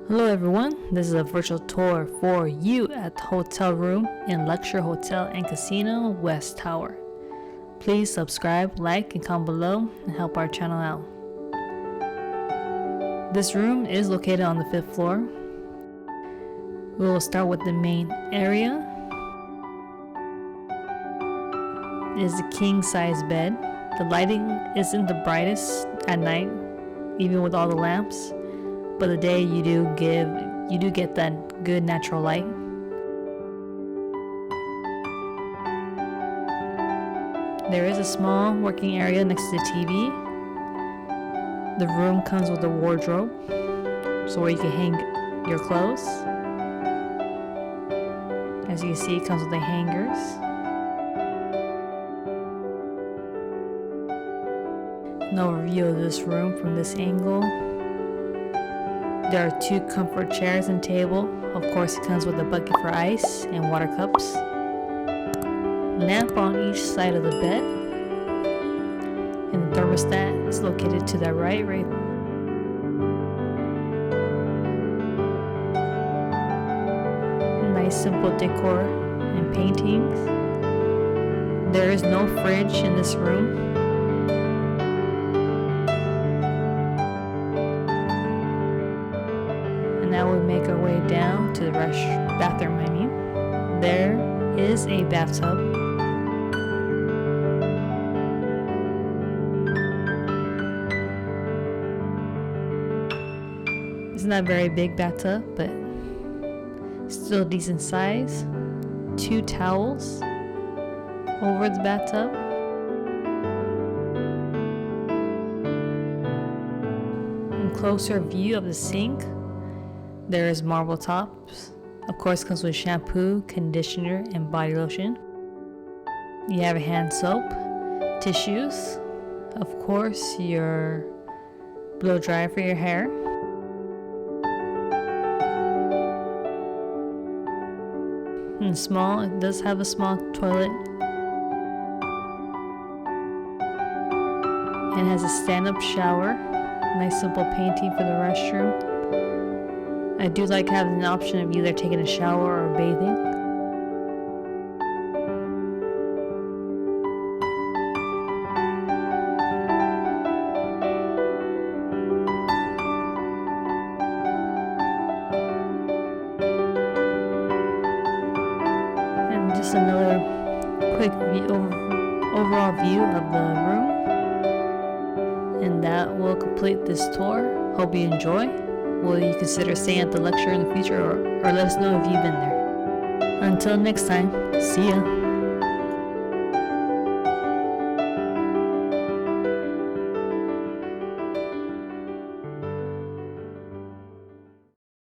Hello everyone, this is a virtual tour for you at the hotel room in Luxor Hotel and Casino West Tower. Please subscribe, like, and comment below and help our channel out. This room is located on the 5th floor. We will start with the main area. It is a king size bed. The lighting isn't the brightest at night, even with all the lamps. But the day you do get that good natural light. There is a small working area next to the TV. The room comes with a wardrobe, so where you can hang your clothes. As you can see, it comes with the hangers. An overview of this room from this angle. There are 2 comfort chairs and table. Of course, it comes with a bucket for ice and water cups. Lamp on each side of the bed. And the thermostat is located to the right. Nice simple decor and paintings. There is no fridge in this room. Now we make our way down to the bathroom. There is a bathtub. It's not a very big bathtub, but still decent size. 2 towels over the bathtub. And closer view of the sink. There is marble tops. Of course, comes with shampoo, conditioner, and body lotion. You have a hand soap, tissues, of course, your blow dryer for your hair. And it does have a small toilet. And has a stand-up shower. Nice simple painting for the restroom. I do like having an option of either taking a shower or bathing. And just another quick overall view of the room. And that will complete this tour. Hope you enjoy. Will you consider staying at the Luxor in the future, or let us know if you've been there. Until next time, see ya.